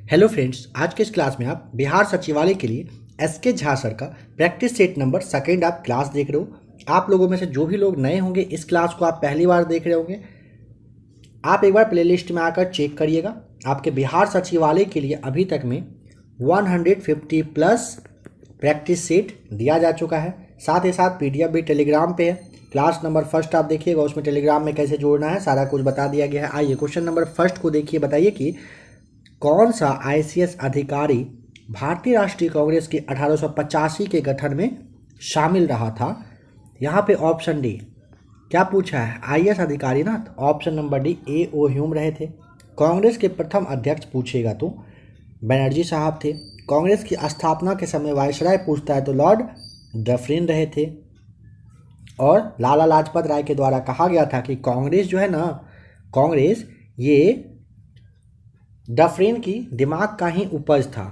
Hello friends, आज के इस क्लास में आप बिहार सचिवालय के लिए एसके झा सर का प्रैक्टिस सेट नंबर सेकेंड आप क्लास देख रहे हो। आप लोगों में से जो भी लोग नए होंगे इस क्लास को आप पहली बार देख रहे होंगे, आप एक बार प्लेलिस्ट में आकर चेक करिएगा। आपके बिहार सचिवालय के लिए अभी तक में 150 प्लस प्रैक्टिस सेट दिया जा चुका है। साथ ही साथ पीडीएफ भी टेलीग्राम पे है। क्लास नंबर फर्स्ट आप देखिएगा, उसमें टेलीग्राम में कैसे जोड़ना है सारा कुछ बता दिया गया है। आइए क्वेश्चन नंबर फर्स्ट को देखिए। बताइए कि कौन सा आईसीएस अधिकारी भारतीय राष्ट्रीय कांग्रेस की 1885 के गठन में शामिल रहा था। यहाँ पे ऑप्शन डी क्या पूछा है, आईएएस अधिकारी ना, तो option number D A O Hume रहे थे। कांग्रेस के प्रथम अध्यक्ष पूछेगा तो बनर्जी साहब थे। कांग्रेस की स्थापना के समय वायसराय पूछता है तो लॉर्ड डफरिन रहे थे। और लाला लाजपत राय के द्वारा कहा गया था कि कांग्रेस जो है ना, कांग्रेस ये डफरिन की दिमाग का ही उपज था।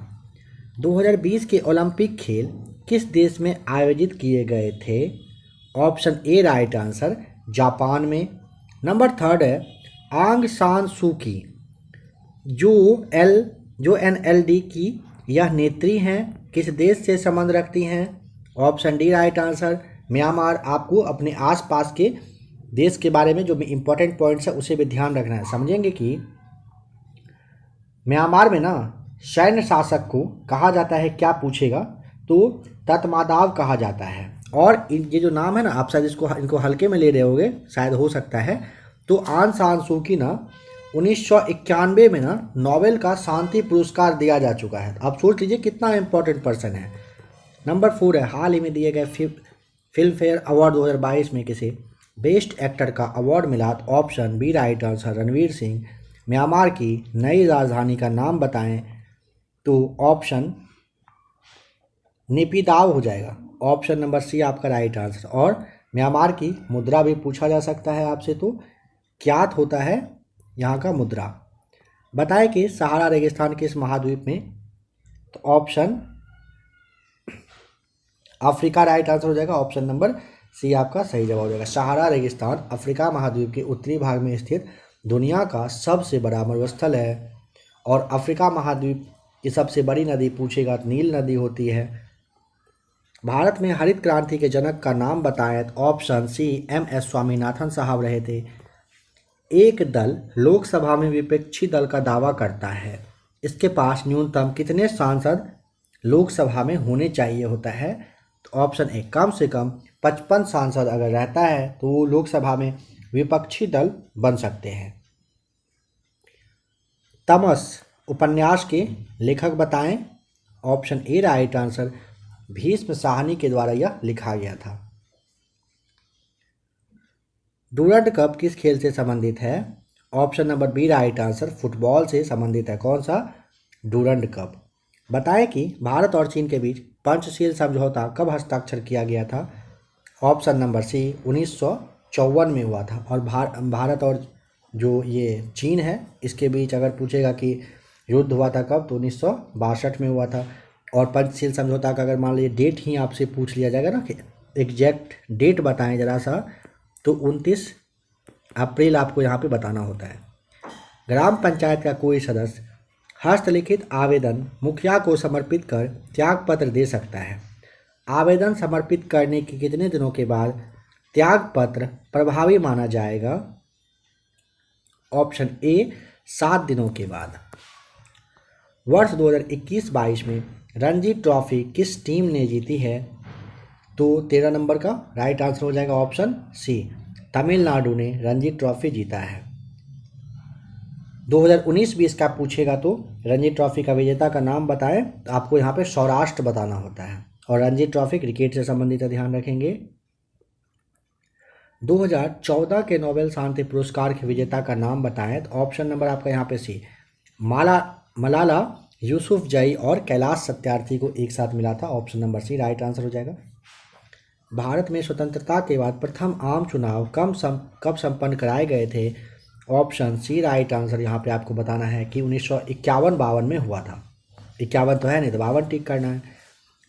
2020 के ओलंपिक खेल किस देश में आयोजित किए गए थे। Option A right answer, Japan में। नंबर थर्ड है आंग सान सू की जो एनएलडी की यह नेत्री हैं, किस देश से संबंध रखती हैं। Option D right answer, Myanmar. आपको अपने आसपास के देश के बारे में जो भी इंपॉर्टेंट पॉइंट्स है उसे भी ध्यान रखना है। समझेंगे कि म्यांमार में ना सैन्य शासक को कहा जाता है, क्या पूछेगा तो तत्मादाव कहा जाता है। और ये जो नाम है ना, आप शायद इनको हल्के में ले रहे होगे, शायद हो सकता है। तो आंग सान सू की ना 1991 में ना नोबेल का शांति पुरस्कार दिया जा चुका है। आप सोच लीजिए कितना इंपॉर्टेंट पर्सन है। नंबर 4 है हाल ही में दिए गए फिल्म फेयर अवार्ड 2022 में किसे बेस्ट एक्टर का अवार्ड मिला। Option B right answer, Ranveer Singh. Myanmar की नई राजधानी का नाम बताएं तो ऑप्शन नेपिदाव हो जाएगा। ऑप्शन नंबर सी आपका राइट आंसर। और म्यांमार की मुद्रा भी पूछा जा सकता है आपसे, तो क्यात होता है यहाँ का मुद्रा। बताएं कि सहारा रेगिस्तान किस महाद्वीप में, तो ऑप्शन अफ्रीका राइट आंसर हो जाएगा। ऑप्शन नंबर सी आपका सही जवाब हो जाएगा। सहारा रेगिस्तान अफ्रीका महाद्वीप के उत्तरी भाग में स्थित दुनिया का सबसे बड़ा मरुस्थल है। और अफ्रीका महाद्वीप की सबसे बड़ी नदी पूछेगा तो नील नदी होती है। भारत में हरित क्रांति के जनक का नाम बताएं तो ऑप्शन सी एम.एस. स्वामीनाथन साहब रहे थे। एक दल लोकसभा में विपक्षी दल का दावा करता है, इसके पास न्यूनतम कितने सांसद लोकसभा में होने चाहिए होता है। तो ऑप्शन ए कम से कम 55 सांसद अगर रहता है तो वो लोकसभा में विपक्षी दल बन सकते हैं। तमस उपन्यास के लेखक बताएं। Option A right answer, Bhishma Sahni के द्वारा यह लिखा गया था। डूरंड कप किस खेल से संबंधित है। Option number B right answer, football से संबंधित है। कौन सा, डूरंड कप। बताएं कि भारत और चीन के बीच पंचशील समझौता कब हस्ताक्षर किया गया था। ऑप्शन नंबर सी 1954 में हुआ था। और भारत और जो ये चीन है इसके बीच अगर पूछेगा कि युद्ध हुआ था कब, तो 1962 में हुआ था। और पंचशील समझौता का अगर मान लीजिए डेट ही आपसे पूछ लिया जाएगा ना कि एग्जैक्ट डेट बताएं जरा सा, तो 29 अप्रैल आपको यहाँ पे बताना होता है। ग्राम पंचायत का कोई सदस्य हस्तलिखित आवेदन मुखिया को समर्पित कर त्यागपत्र दे सकता है। आवेदन समर्पित करने के कितने दिनों के बाद त्यागपत्र प्रभावी माना जाएगा। ऑप्शन ए 7 दिनों के बाद। वर्ष 2021-22 में रणजी ट्रॉफी किस टीम ने जीती है, तो 13 नंबर का राइट आंसर हो जाएगा ऑप्शन सी, तमिलनाडु ने रणजी ट्रॉफी जीता है। 2019-20 का पूछेगा तो रणजी ट्रॉफी का विजेता का नाम बताएं तो आपको यहाँ पे सौराष्ट्र बताना होता है। और रणजी ट्रॉफी क्रिकेट से संबंधित है, ध्यान रखेंगे। 2014 के नोबेल शांति पुरस्कार के विजेता का नाम बताएं तो ऑप्शन नंबर आपका यहाँ पे सी, मलाला यूसुफजई और कैलाश सत्यार्थी को एक साथ मिला था। Option number C right answer हो जाएगा। भारत में स्वतंत्रता के बाद प्रथम आम चुनाव कब संपन्न कराए गए थे। ऑप्शन सी राइट आंसर, यहाँ पे आपको बताना है कि 1951-52 में हुआ था। 51 तो है नहीं तो 52 टिक करना है।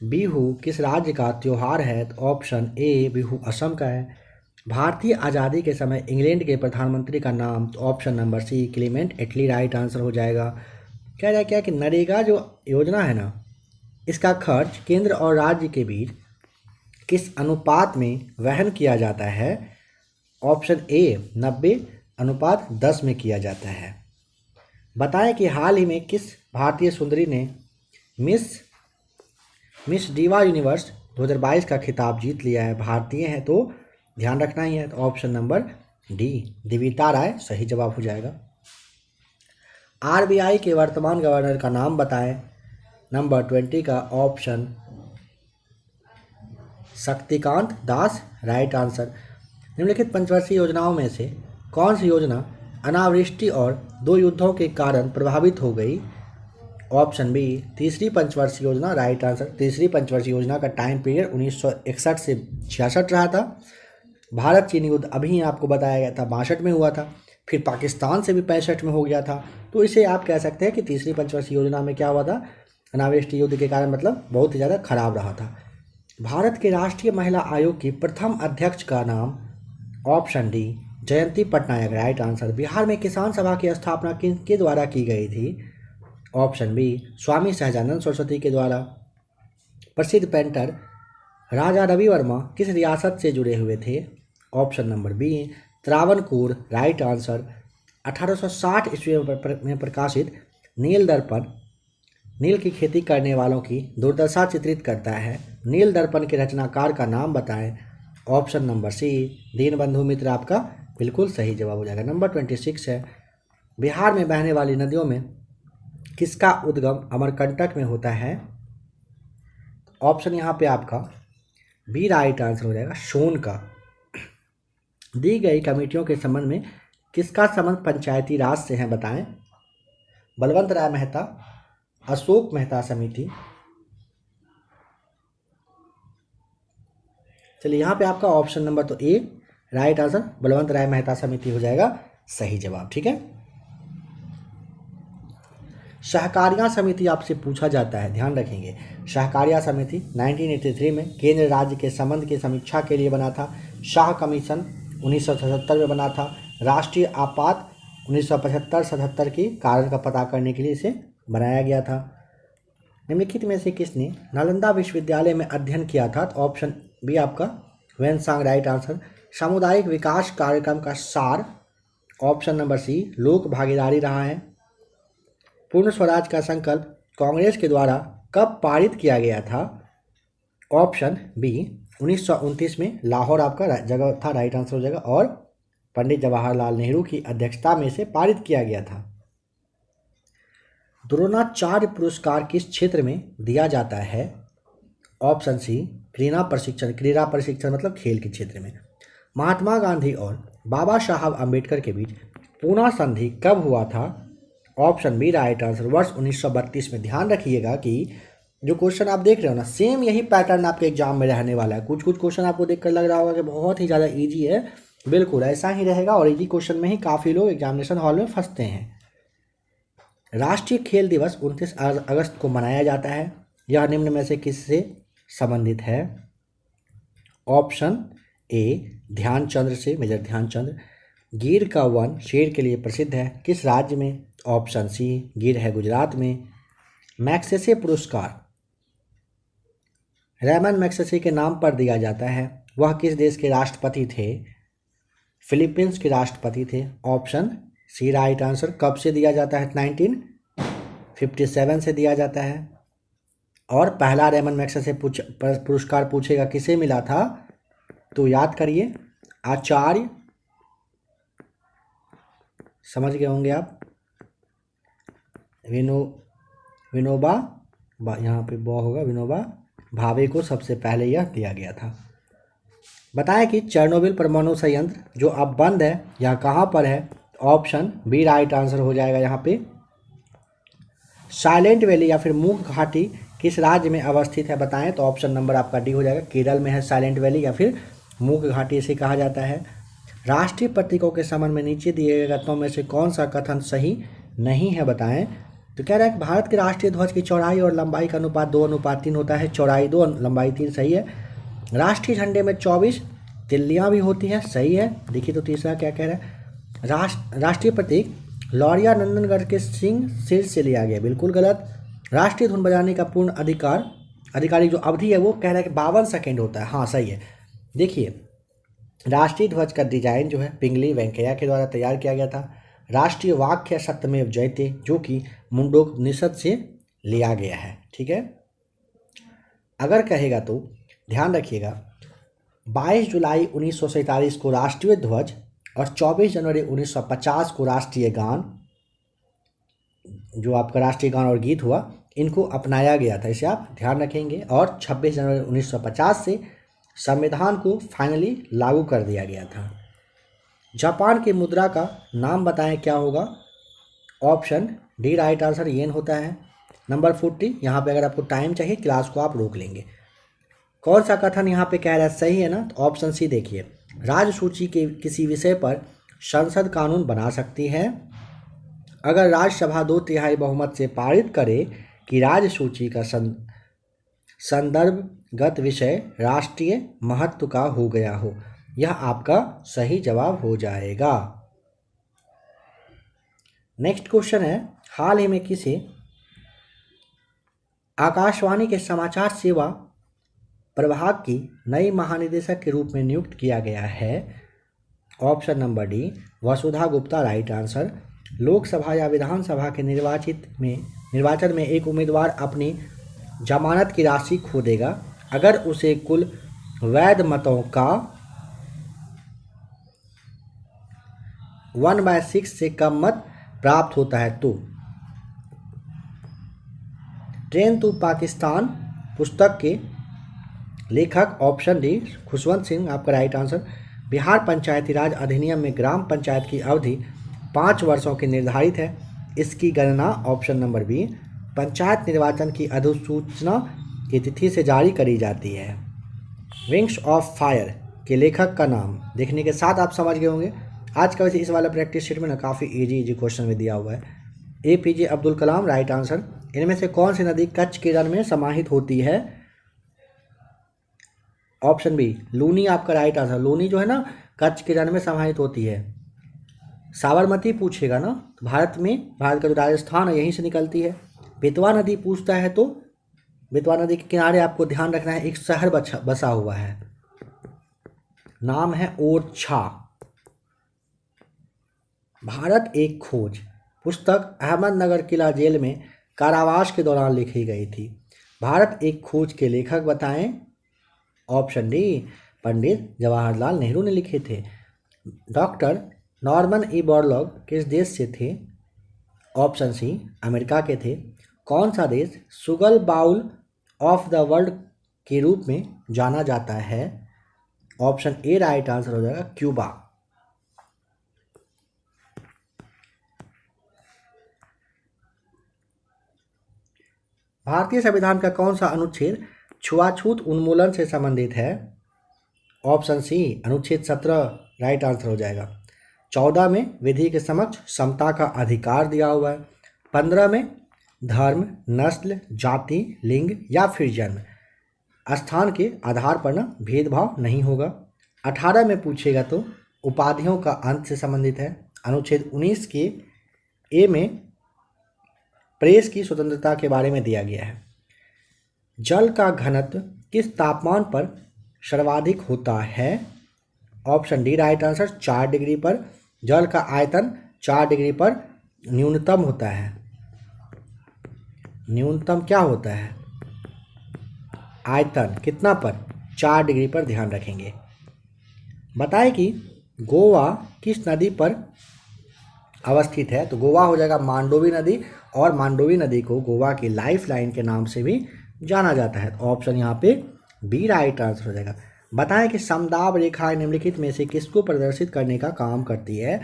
बिहू किस राज्य का त्यौहार है, तो ऑप्शन ए बिहू असम का है। भारतीय आज़ादी के समय इंग्लैंड के प्रधानमंत्री का नाम, तो ऑप्शन नंबर सी क्लीमेंट एटली राइट आंसर हो जाएगा। कह रहा है क्या कि नरेगा जो योजना है ना, इसका खर्च केंद्र और राज्य के बीच किस अनुपात में वहन किया जाता है? ऑप्शन ए 90:10 में किया जाता है। बताएं कि हाल ही में किस भारतीय सुंदरी ने मिस मिस डीवा यूनिवर्स 2022 का खिताब जीत लिया है? भारतीय है तो ध्यान रखना ही है। तो ऑप्शन नंबर डी दिविता राय सही जवाब हो जाएगा। आरबीआई के वर्तमान गवर्नर का नाम बताएं। नंबर 20 का option Shaktikanta Das right answer. निम्नलिखित पंचवर्षीय योजनाओं में से कौन सी योजना अनावृष्टि और 2 युद्धों के कारण प्रभावित हो गई? ऑप्शन बी तीसरी पंचवर्षीय योजना राइट आंसर। तीसरी पंचवर्षीय योजना का टाइम पीरियड 1961 से 66 रहा था। भारत चीन युद्ध अभी आपको बताया गया था 62 में हुआ था, फिर पाकिस्तान से भी 65 में हो गया था। तो इसे आप कह सकते हैं कि तीसरी पंचवर्षीय योजना में क्या हुआ था, अनावृष्टि युद्ध के कारण मतलब बहुत ही ज़्यादा खराब रहा था। भारत के राष्ट्रीय महिला आयोग की प्रथम अध्यक्ष का नाम? ऑप्शन डी जयंती पटनायक राइट आंसर। बिहार में किसान सभा की स्थापना किनके द्वारा की गई थी? ऑप्शन बी स्वामी सहजानंद सरस्वती के द्वारा। प्रसिद्ध पेंटर राजा रवि वर्मा किस रियासत से जुड़े हुए थे? Option number B Travancore right answer. 1860 ईस्वी में प्रकाशित नील दर्पण नील की खेती करने वालों की दुर्दशा चित्रित करता है। नील दर्पण के रचनाकार का नाम बताएं। ऑप्शन नंबर सी दीनबंधु मित्र आपका बिल्कुल सही जवाब हो जाएगा। नंबर 26 है बिहार में बहने वाली नदियों में किसका उद्गम अमरकंटक में होता है? ऑप्शन यहाँ पे आपका बी राइट आंसर हो जाएगा, सोन का। दी गई कमेटियों के संबंध में किसका संबंध पंचायती राज से है बताएं? बलवंत राय मेहता, अशोक मेहता समिति। चलिए यहाँ पे आपका ऑप्शन नंबर तो ए राइट आंसर बलवंत राय मेहता समिति हो जाएगा सही जवाब। ठीक है। सहकारिता समिति आपसे पूछा जाता है, ध्यान रखेंगे। सहकारिता समिति 1983 में केंद्र राज्य के संबंध की समीक्षा के लिए बना था। शाह कमीशन 1977 में बना था। राष्ट्रीय आपात 1975-77 के कारण का पता करने के लिए इसे बनाया गया था। निम्नलिखित में से किसने नालंदा विश्वविद्यालय में अध्ययन किया था? तो ऑप्शन बी आपका वेनसांग राइट आंसर। सामुदायिक विकास कार्यक्रम का सार? ऑप्शन नंबर सी लोक भागीदारी रहा है। पूर्ण स्वराज का संकल्प कांग्रेस के द्वारा कब पारित किया गया था? ऑप्शन बी 1929 में लाहौर आपका जगह था राइट आंसर हो जाएगा, और पंडित जवाहरलाल नेहरू की अध्यक्षता में इसे पारित किया गया था। द्रोणाचार्य पुरस्कार किस क्षेत्र में दिया जाता है? ऑप्शन सी क्रीड़ा प्रशिक्षण मतलब खेल के क्षेत्र में। महात्मा गांधी और बाबा साहब अम्बेडकर के बीच पूना संधि कब हुआ था? ऑप्शन बी राइट आंसर वर्ष 1932 में। ध्यान रखिएगा कि जो क्वेश्चन आप देख रहे हो ना, सेम यही पैटर्न आपके एग्जाम में रहने वाला है। कुछ कुछ क्वेश्चन आपको देखकर लग रहा होगा कि बहुत ही ज़्यादा इजी है, बिल्कुल ऐसा ही रहेगा, और इजी क्वेश्चन में ही काफ़ी लोग एग्जामिनेशन हॉल में फंसते हैं। राष्ट्रीय खेल दिवस 29 अगस्त को मनाया जाता है। यह निम्न में से किससे संबंधित है? ऑप्शन ए ध्यानचंद्र से, मेजर ध्यानचंद्र। गिर का वन शेर के लिए प्रसिद्ध है, किस राज्य में? ऑप्शन सी गिर है गुजरात में। मैक्सेसे पुरस्कार रेमन मैक्सेसे के नाम पर दिया जाता है। वह किस देश के राष्ट्रपति थे? फिलीपींस के राष्ट्रपति थे। Option C right answer. कब से दिया जाता है? 1957 से दिया जाता है। और पहला रेमन मैक्सेसे पुरस्कार पूछेगा किसे मिला था, तो याद करिए आचार्य, समझ गए होंगे आप, विनोबा यहाँ पे बॉ होगा, विनोबा भावे को सबसे पहले यह दिया गया था। बताएं कि चेरनोबिल परमाणु संयंत्र जो अब बंद है यह कहाँ पर है? ऑप्शन बी राइट आंसर हो जाएगा यहाँ पे। साइलेंट वैली या फिर मूक घाटी किस राज्य में अवस्थित है बताएं? तो ऑप्शन नंबर आपका डी हो जाएगा। केरल में है साइलेंट वैली या फिर मूक घाटी इसे कहा जाता है। राष्ट्रीय प्रतीकों के संबंध में नीचे दिए गए कथनों में से कौन सा कथन सही नहीं है बताएं? तो कह रहा है कि भारत के राष्ट्रीय ध्वज की चौड़ाई और लंबाई का अनुपात 2:3 होता है। चौड़ाई 2 लंबाई 3 सही है। राष्ट्रीय झंडे में 24 तिल्लियाँ भी होती हैं, सही है। देखिए तो तीसरा क्या कह रहा है? राष्ट्रीय प्रतीक लौरिया नंदनगढ़ के सिंह सिर से लिया गया, बिल्कुल गलत। राष्ट्रीय धुन बजाने का पूर्ण आधिकारिक जो अवधि है वो कह रहा है कि 52 सेकेंड होता है। हाँ सही है। देखिए, राष्ट्रीय ध्वज का डिजाइन जो है पिंगली वेंकैया के द्वारा तैयार किया गया था। राष्ट्रीय वाक्य सत्यमेव जयते, जो कि मुंडोपनिषद से लिया गया है। ठीक है, अगर कहेगा तो ध्यान रखिएगा, 22 जुलाई 1947 को राष्ट्रीय ध्वज और 24 जनवरी 1950 को राष्ट्रीय गान, जो आपका राष्ट्रीय गान और गीत हुआ, इनको अपनाया गया था, इसे आप ध्यान रखेंगे। और 26 जनवरी 1950 से संविधान को फाइनली लागू कर दिया गया था। जापान की मुद्रा का नाम बताएं, क्या होगा? ऑप्शन डी राइट आंसर येन होता है। नंबर 40, यहाँ पे अगर आपको टाइम चाहिए क्लास को आप रोक लेंगे। कौन सा कथन यहाँ पे कह रहा है सही है ना? तो ऑप्शन सी देखिए, राज्य सूची के किसी विषय पर संसद कानून बना सकती है अगर राज्यसभा 2/3 बहुमत से पारित करे कि राज्य सूची का संदर्भगत विषय राष्ट्रीय महत्व का हो गया हो। यह आपका सही जवाब हो जाएगा। नेक्स्ट क्वेश्चन है, हाल ही में किसे आकाशवाणी के समाचार सेवा प्रभाग की नई महानिदेशक के रूप में नियुक्त किया गया है? ऑप्शन नंबर डी वसुधा गुप्ता राइट आंसर। लोकसभा या विधानसभा के निर्वाचन में एक उम्मीदवार अपनी जमानत की राशि खो देगा अगर उसे कुल वैध मतों का 1/6 से कम मत प्राप्त होता है तो? ट्रेन टू पाकिस्तान पुस्तक के लेखक ऑप्शन डी खुशवंत सिंह आपका राइट आंसर। बिहार पंचायती राज अधिनियम में ग्राम पंचायत की अवधि 5 वर्षों की निर्धारित है। इसकी गणना ऑप्शन नंबर बी पंचायत निर्वाचन की अधिसूचना की तिथि से जारी करी जाती है। विंग्स ऑफ फायर के लेखक का नाम देखने के साथ आप समझ गए होंगे। आज का वैसे इस वाला प्रैक्टिस शीट में ना काफ़ी इजी क्वेश्चन में दिया हुआ है। APJ Abdul Kalam right answer. इनमें से कौन सी नदी कच्छ के रण में समाहित होती है? ऑप्शन बी लूनी आपका राइट आंसर। लूनी जो है ना कच्छ के रण में समाहित होती है। साबरमती पूछेगा ना तो भारत का जो राजस्थान है यहीं से निकलती है। बेतवा नदी पूछता है तो बेतवा नदी के किनारे आपको ध्यान रखना है एक शहर बसा हुआ है, नाम है ओरछा। भारत एक खोज पुस्तक अहमदनगर किला जेल में कारावास के दौरान लिखी गई थी। भारत एक खोज के लेखक बताएं। ऑप्शन डी पंडित जवाहरलाल नेहरू ने लिखे थे। डॉक्टर नॉर्मन ई बोरलॉग किस देश से थे? ऑप्शन सी अमेरिका के थे। कौन सा देश sugar bowl of the world के रूप में जाना जाता है? ऑप्शन ए राइट आंसर हो जाएगा क्यूबा। भारतीय संविधान का कौन सा अनुच्छेद छुआछूत उन्मूलन से संबंधित है? ऑप्शन सी अनुच्छेद 17 राइट आंसर हो जाएगा। 14 में विधि के समक्ष समता का अधिकार दिया हुआ है। 15 में धर्म, नस्ल, जाति, लिंग या फिर जन्म स्थान के आधार पर ना भेदभाव नहीं होगा। 18 में पूछेगा तो उपाधियों का अंत से संबंधित है। अनुच्छेद 19 के ए में प्रेस की स्वतंत्रता के बारे में दिया गया है। जल का घनत्व किस तापमान पर सर्वाधिक होता है? Option D right answer 4 degree पर। जल का आयतन 4 डिग्री पर न्यूनतम होता है। न्यूनतम क्या होता है? आयतन कितना पर? 4 डिग्री पर ध्यान रखेंगे। बताएं कि गोवा किस नदी पर अवस्थित है? तो गोवा हो जाएगा मांडोवी नदी, और मांडोवी नदी को गोवा की लाइफ लाइन के नाम से भी जाना जाता है। ऑप्शन यहाँ पे बी राइट आंसर हो जाएगा। बताएं कि समदाब रेखाएं निम्नलिखित में से किसको प्रदर्शित करने का काम करती है?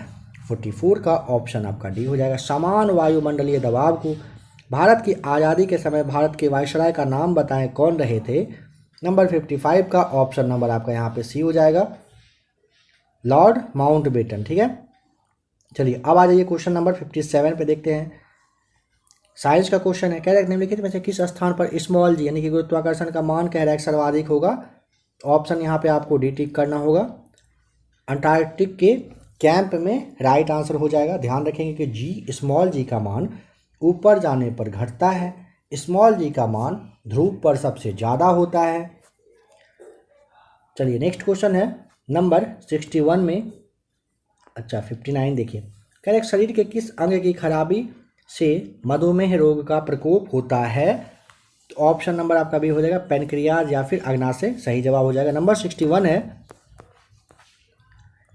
44 का ऑप्शन आपका डी हो जाएगा। समान वायुमंडलीय दबाव को। भारत की आज़ादी के समय भारत के वायसराय का नाम बताएं कौन रहे थे? नंबर 55 का ऑप्शन नंबर आपका यहाँ पे सी हो जाएगा, लॉर्ड माउंटबेटन। ठीक है, चलिए अब आ जाइए क्वेश्चन नंबर 57 पे देखते हैं। साइंस का क्वेश्चन है, कह रहा है निम्नलिखित में से किस स्थान पर स्मॉल जी यानी कि गुरुत्वाकर्षण का मान कह रहा है सर्वाधिक होगा? ऑप्शन यहाँ पे आपको डी टिक करना होगा। अंटार्कटिक के कैंप में राइट आंसर हो जाएगा। ध्यान रखेंगे कि जी स्मॉल जी का मान ऊपर जाने पर घटता है, स्मॉल जी का मान ध्रुव पर सबसे ज़्यादा होता है। चलिए नेक्स्ट क्वेश्चन है नंबर 61 में, अच्छा 59 देखिए। कह रहे शरीर के किस अंग की खराबी से मधुमेह रोग का प्रकोप होता है? तो ऑप्शन नंबर आपका भी हो जाएगा पैनक्रियाज या फिर अग्नाशय, सही जवाब हो जाएगा। नंबर 61 है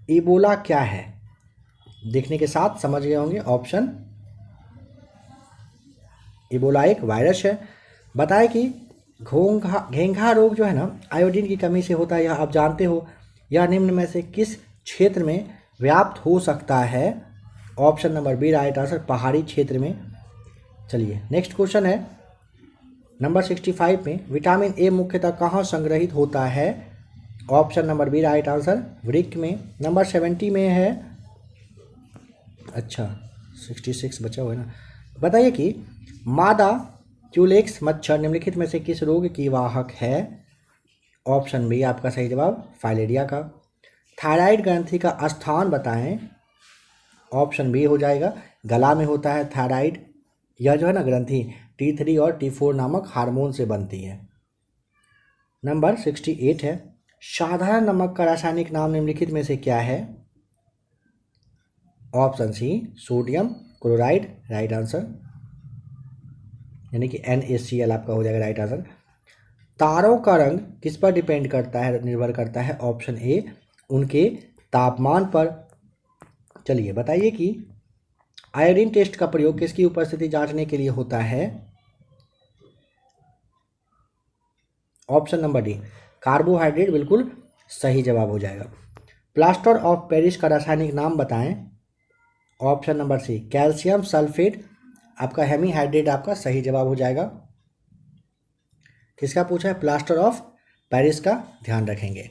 इबोला क्या है? देखने के साथ समझ गए होंगे। ऑप्शन इबोला एक वायरस है। बताएं कि घेंघा रोग जो है ना आयोडीन की कमी से होता है, यह आप जानते हो। यह निम्न में से किस क्षेत्र में व्याप्त हो सकता है? Option number B right answer पहाड़ी क्षेत्र में। चलिए नेक्स्ट क्वेश्चन है नंबर 65 में, विटामिन ए मुख्यतः कहाँ संग्रहित होता है? Option number B right answer वृक्क में। नंबर 70 में है, अच्छा 66 बचा हुआ है ना। बताइए कि मादा क्यूलेक्स मच्छर निम्नलिखित में से किस रोग की वाहक है? ऑप्शन बी आपका सही जवाब फाइलेरिया का। थायराइड ग्रंथि का स्थान बताएं। ऑप्शन बी हो जाएगा गला में होता है थायराइड। यह जो है ना ग्रंथि T3 और T4 नामक हार्मोन से बनती है। नंबर 68 है, साधारण नमक का रासायनिक नाम निम्नलिखित में से क्या है? Option C sodium chloride, right answer, यानी कि NaCl आपका हो जाएगा राइट आंसर। तारों का रंग किस पर डिपेंड करता है, निर्भर करता है? ऑप्शन ए उनके तापमान पर। चलिए बताइए कि आयोडीन टेस्ट का प्रयोग किसकी उपस्थिति जांचने के लिए होता है? ऑप्शन नंबर डी कार्बोहाइड्रेट, बिल्कुल सही जवाब हो जाएगा। प्लास्टर ऑफ पेरिस का रासायनिक नाम बताएं। Option number C calcium sulphate, आपका हेमीहाइड्रेट आपका सही जवाब हो जाएगा। किसका पूछा है? प्लास्टर ऑफ पेरिस का, ध्यान रखेंगे।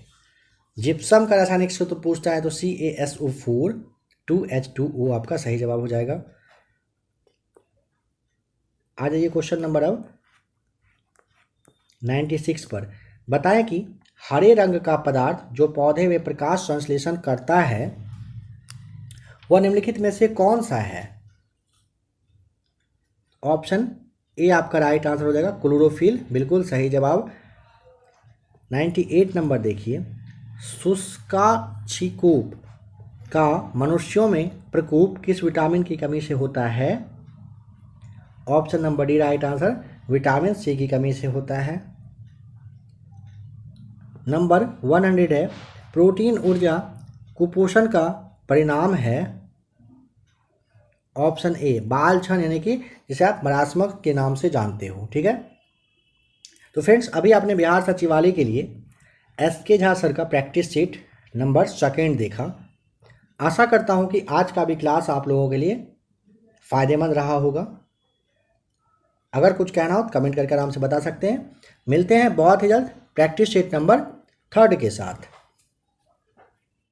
जिप्सम का रासायनिक सूत्र पूछता है तो CaSO4 2H2O आपका सही जवाब हो जाएगा। आ जाइए क्वेश्चन नंबर अब 96 पर। बताएं कि हरे रंग का पदार्थ जो पौधे में प्रकाश संश्लेषण करता है वह निम्नलिखित में से कौन सा है? ऑप्शन ए आपका राइट आंसर हो जाएगा क्लोरोफिल, बिल्कुल सही जवाब। 98 नंबर देखिए, शुष्काछिकोप का मनुष्यों में प्रकोप किस विटामिन की कमी से होता है? Option number D right answer vitamin C की कमी से होता है। नंबर 100 है, प्रोटीन ऊर्जा कुपोषण का परिणाम है। ऑप्शन ए बाल क्षण, यानी कि जिसे आप मरासमक के नाम से जानते हो। ठीक है, तो फ्रेंड्स अभी आपने बिहार सचिवालय के लिए SK झा सर का प्रैक्टिस सेट नंबर 2 देखा। आशा करता हूं कि आज का भी क्लास आप लोगों के लिए फ़ायदेमंद रहा होगा। अगर कुछ कहना हो तो कमेंट करके आराम से बता सकते हैं। मिलते हैं बहुत ही जल्द प्रैक्टिस सेट नंबर 3 के साथ।